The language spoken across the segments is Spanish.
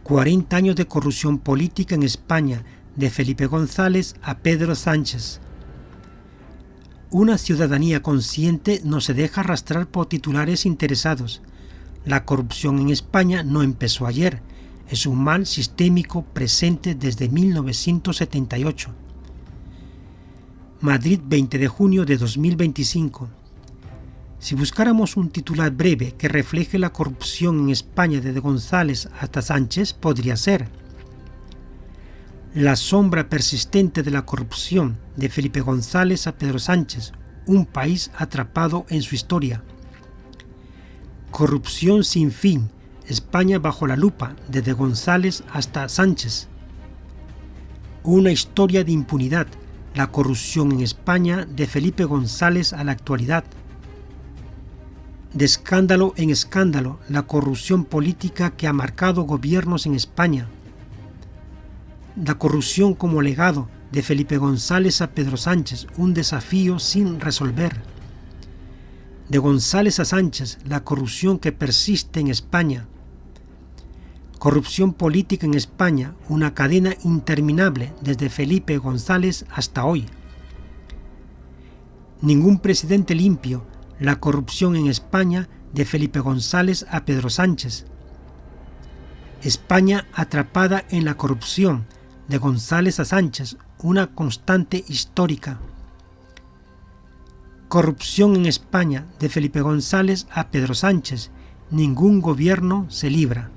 40 años de corrupción política en España, de Felipe González a Pedro Sánchez. Una ciudadanía consciente no se deja arrastrar por titulares interesados. La corrupción en España no empezó ayer, es un mal sistémico presente desde 1978. Madrid, 20 de junio de 2025. Si buscáramos un titular breve que refleje la corrupción en España desde González hasta Sánchez, podría ser: la sombra persistente de la corrupción, de Felipe González a Pedro Sánchez, un país atrapado en su historia. Corrupción sin fin, España bajo la lupa, desde González hasta Sánchez. Una historia de impunidad, la corrupción en España, de Felipe González a la actualidad. De escándalo en escándalo, la corrupción política que ha marcado gobiernos en España. La corrupción como legado, de Felipe González a Pedro Sánchez, un desafío sin resolver. De González a Sánchez, la corrupción que persiste en España. Corrupción política en España, una cadena interminable desde Felipe González hasta hoy. Ningún presidente limpio, la corrupción en España, de Felipe González a Pedro Sánchez. España atrapada en la corrupción, de González a Sánchez, una constante histórica. Corrupción en España, de Felipe González a Pedro Sánchez, ningún gobierno se libra.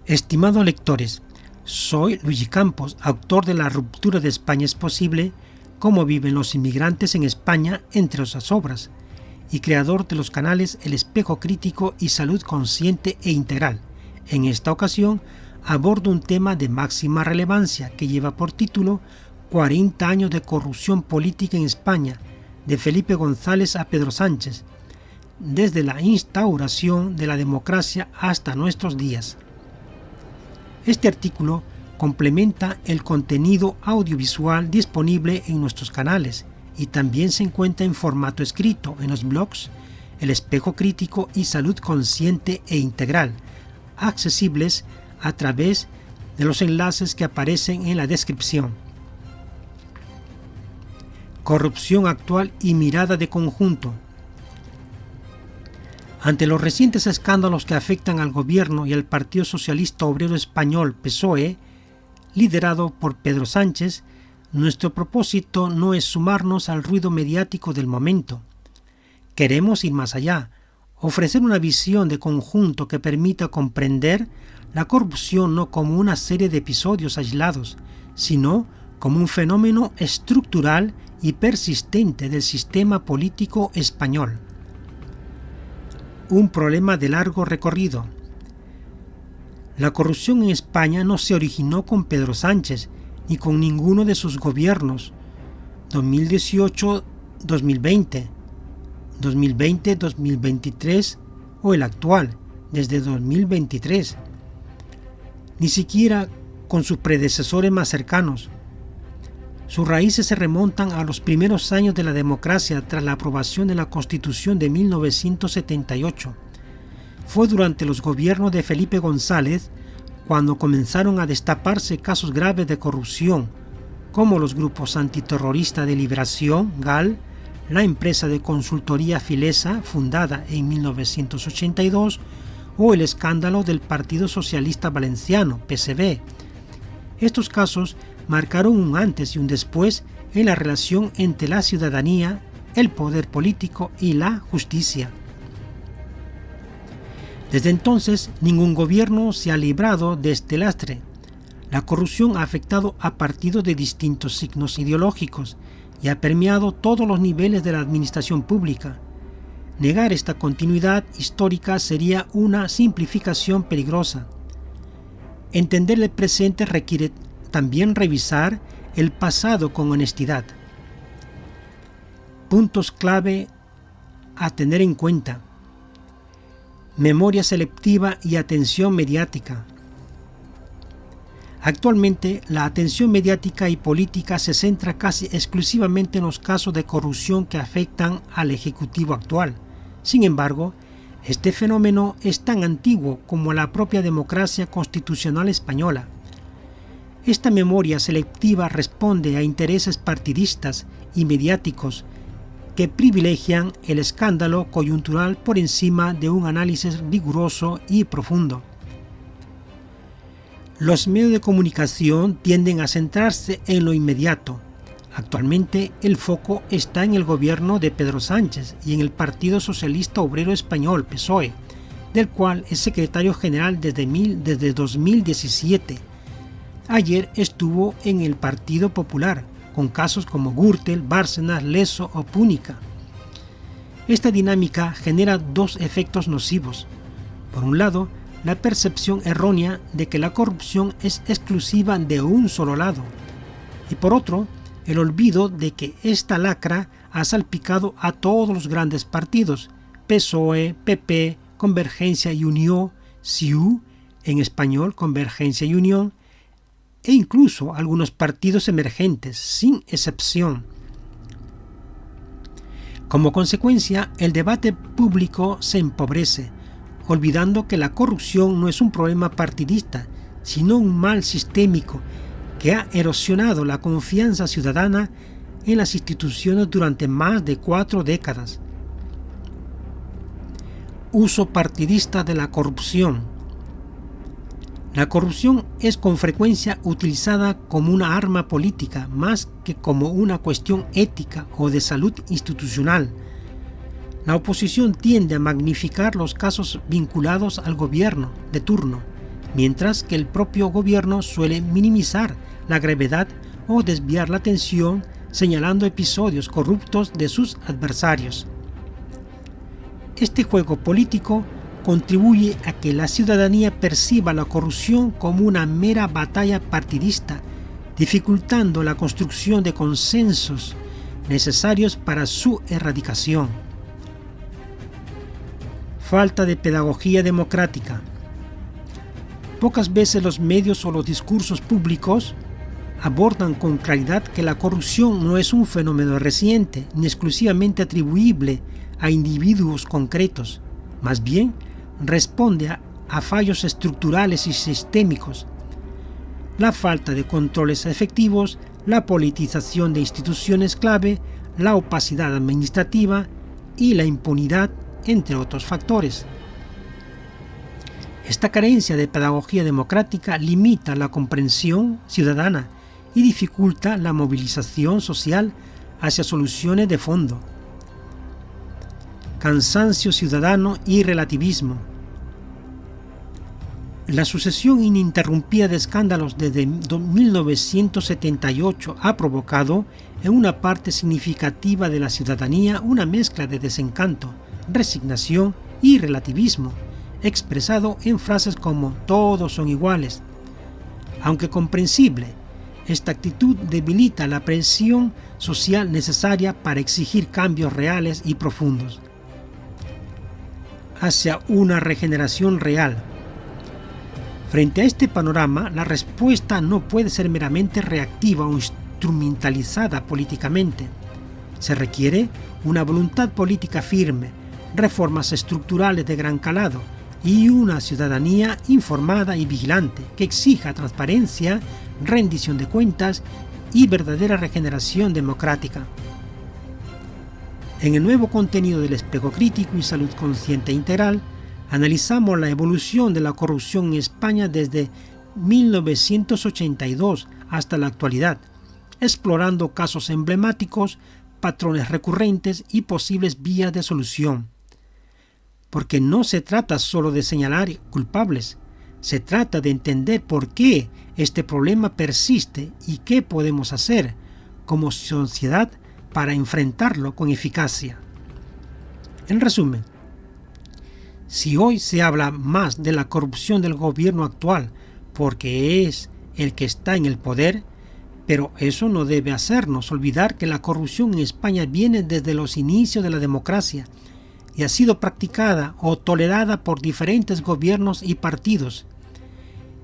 Estimados lectores, soy Luigi Campos, autor de La ruptura de España es posible, cómo viven los inmigrantes en España, entre otras obras, y creador de los canales El Espejo Crítico y Salud Consciente e Integral. En esta ocasión, abordo un tema de máxima relevancia que lleva por título 40 años de corrupción política en España, de Felipe González a Pedro Sánchez, desde la instauración de la democracia hasta nuestros días. Este artículo complementa el contenido audiovisual disponible en nuestros canales y también se encuentra en formato escrito en los blogs El Espejo Crítico y Salud Consciente e Integral, accesibles a través de los enlaces que aparecen en la descripción. Corrupción actual y mirada de conjunto. Ante los recientes escándalos que afectan al gobierno y al Partido Socialista Obrero Español PSOE, liderado por Pedro Sánchez, nuestro propósito no es sumarnos al ruido mediático del momento. Queremos ir más allá, ofrecer una visión de conjunto que permita comprender la corrupción no como una serie de episodios aislados, sino como un fenómeno estructural y persistente del sistema político español. Un problema de largo recorrido. La corrupción en España no se originó con Pedro Sánchez ni con ninguno de sus gobiernos 2018-2020, 2020-2023 o el actual, desde 2023. Ni siquiera con sus predecesores más cercanos. Sus raíces se remontan a los primeros años de la democracia tras la aprobación de la Constitución de 1978. Fue durante los gobiernos de Felipe González cuando comenzaron a destaparse casos graves de corrupción, como los grupos antiterroristas de Liberación, GAL, la empresa de consultoría Filesa, fundada en 1982, o el escándalo del Partido Socialista Valenciano, PSV. Estos casos marcaron un antes y un después en la relación entre la ciudadanía, el poder político y la justicia. Desde entonces, ningún gobierno se ha librado de este lastre. La corrupción ha afectado a partidos de distintos signos ideológicos y ha permeado todos los niveles de la administración pública. Negar esta continuidad histórica sería una simplificación peligrosa. Entender el presente requiere también revisar el pasado con honestidad. Puntos clave a tener en cuenta: memoria selectiva y atención mediática. Actualmente, la atención mediática y política se centra casi exclusivamente en los casos de corrupción que afectan al Ejecutivo actual. Sin embargo, Este fenómeno es tan antiguo como la propia democracia constitucional española. Esta memoria selectiva responde a intereses partidistas y mediáticos que privilegian el escándalo coyuntural por encima de un análisis riguroso y profundo. Los medios de comunicación tienden a centrarse en lo inmediato. Actualmente el foco está en el gobierno de Pedro Sánchez y en el Partido Socialista Obrero Español, PSOE, del cual es secretario general desde 2017. Ayer estuvo en el Partido Popular, con casos como Gürtel, Bárcenas, Leso o Púnica. Esta dinámica genera dos efectos nocivos. Por un lado, la percepción errónea de que la corrupción es exclusiva de un solo lado, y por otro, el olvido de que esta lacra ha salpicado a todos los grandes partidos, PSOE, PP, Convergencia y Unió, CIU, en español Convergencia y Unión, e incluso algunos partidos emergentes, sin excepción. Como consecuencia, el debate público se empobrece, olvidando que la corrupción no es un problema partidista, sino un mal sistémico que ha erosionado la confianza ciudadana en las instituciones durante más de 4 décadas. Uso partidista de la corrupción. La corrupción es con frecuencia utilizada como una arma política más que como una cuestión ética o de salud institucional. La oposición tiende a magnificar los casos vinculados al gobierno de turno, mientras que el propio gobierno suele minimizar la gravedad o desviar la atención señalando episodios corruptos de sus adversarios. Este juego político contribuye a que la ciudadanía perciba la corrupción como una mera batalla partidista, dificultando la construcción de consensos necesarios para su erradicación. Falta de pedagogía democrática. Pocas veces los medios o los discursos públicos abordan con claridad que la corrupción no es un fenómeno reciente ni exclusivamente atribuible a individuos concretos. Más bien, responde a fallos estructurales y sistémicos. La falta de controles efectivos, la politización de instituciones clave, la opacidad administrativa y la impunidad, entre otros factores. Esta carencia de pedagogía democrática limita la comprensión ciudadana y dificulta la movilización social hacia soluciones de fondo. Cansancio ciudadano y relativismo. La sucesión ininterrumpida de escándalos desde 1978 ha provocado en una parte significativa de la ciudadanía una mezcla de desencanto, resignación y relativismo, expresado en frases como "todos son iguales". Aunque comprensible, esta actitud debilita la presión social necesaria para exigir cambios reales y profundos. Hacia una regeneración real. Frente a este panorama, la respuesta no puede ser meramente reactiva o instrumentalizada políticamente. Se requiere una voluntad política firme, reformas estructurales de gran calado y una ciudadanía informada y vigilante que exija transparencia, rendición de cuentas y verdadera regeneración democrática. En el nuevo contenido del Espejo Crítico y Salud Consciente Integral, analizamos la evolución de la corrupción en España desde 1982 hasta la actualidad, explorando casos emblemáticos, patrones recurrentes y posibles vías de solución. Porque no se trata solo de señalar culpables, se trata de entender por qué este problema persiste y qué podemos hacer como sociedad para enfrentarlo con eficacia. En resumen, si hoy se habla más de la corrupción del gobierno actual porque es el que está en el poder, pero eso no debe hacernos olvidar que la corrupción en España viene desde los inicios de la democracia y ha sido practicada o tolerada por diferentes gobiernos y partidos.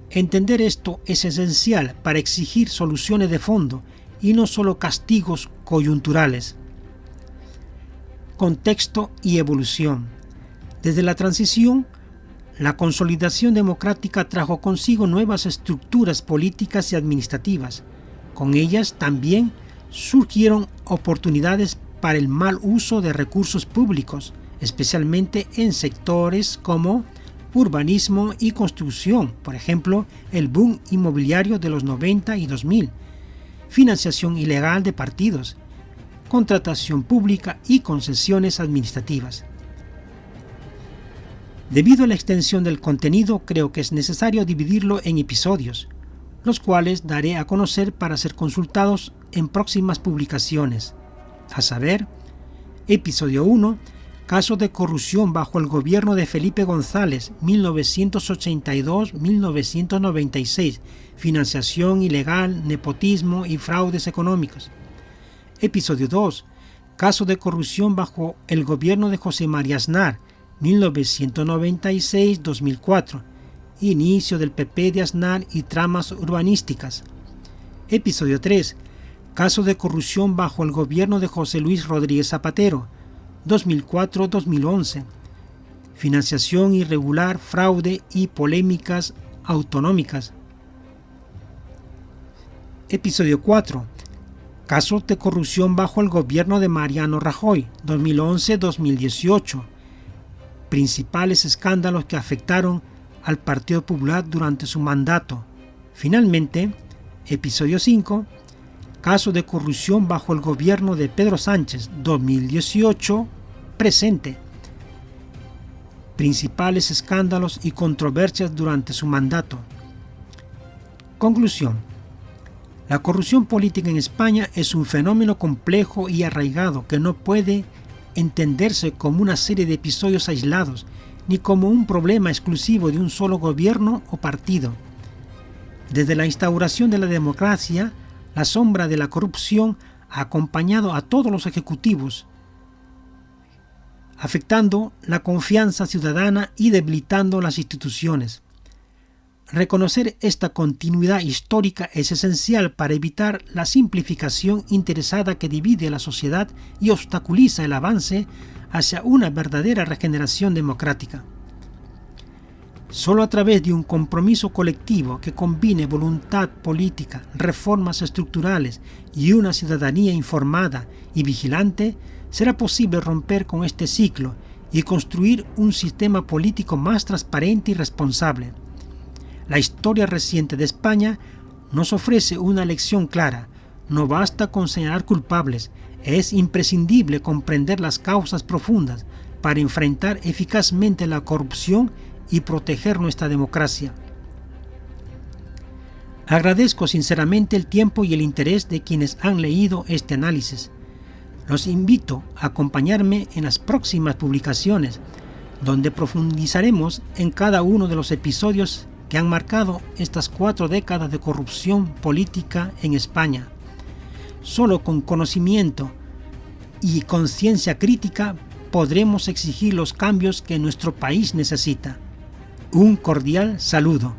Entender esto es esencial para exigir soluciones de fondo y no solo castigos coyunturales. Contexto y evolución. Desde la transición, la consolidación democrática trajo consigo nuevas estructuras políticas y administrativas. Con ellas también surgieron oportunidades para el mal uso de recursos públicos, especialmente en sectores como urbanismo y construcción, por ejemplo, el boom inmobiliario de los 90 y 2000, financiación ilegal de partidos, contratación pública y concesiones administrativas. Debido a la extensión del contenido, creo que es necesario dividirlo en episodios, los cuales daré a conocer para ser consultados en próximas publicaciones, a saber, episodio 1, caso de corrupción bajo el gobierno de Felipe González, 1982-1996, financiación ilegal, nepotismo y fraudes económicos. Episodio 2, caso de corrupción bajo el gobierno de José María Aznar, 1996-2004, inicio del PP de Aznar y tramas urbanísticas. Episodio 3, caso de corrupción bajo el gobierno de José Luis Rodríguez Zapatero, 2004-2011, financiación irregular, fraude y polémicas autonómicas. Episodio 4, caso de corrupción bajo el gobierno de Mariano Rajoy, 2011-2018, principales escándalos que afectaron al Partido Popular durante su mandato. Finalmente, episodio 5, caso de corrupción bajo el gobierno de Pedro Sánchez, 2018, presente. Principales escándalos y controversias durante su mandato. Conclusión. La corrupción política en España es un fenómeno complejo y arraigado que no puede entenderse como una serie de episodios aislados, ni como un problema exclusivo de un solo gobierno o partido. Desde la instauración de la democracia, la sombra de la corrupción ha acompañado a todos los ejecutivos, afectando la confianza ciudadana y debilitando las instituciones. Reconocer esta continuidad histórica es esencial para evitar la simplificación interesada que divide a la sociedad y obstaculiza el avance hacia una verdadera regeneración democrática. Solo a través de un compromiso colectivo que combine voluntad política, reformas estructurales y una ciudadanía informada y vigilante, será posible romper con este ciclo y construir un sistema político más transparente y responsable. La historia reciente de España nos ofrece una lección clara. No basta con señalar culpables, es imprescindible comprender las causas profundas para enfrentar eficazmente la corrupción y proteger nuestra democracia. Agradezco sinceramente el tiempo y el interés de quienes han leído este análisis. Los invito a acompañarme en las próximas publicaciones, donde profundizaremos en cada uno de los episodios que han marcado estas 4 décadas de corrupción política en España. Solo con conocimiento y conciencia crítica podremos exigir los cambios que nuestro país necesita. Un cordial saludo.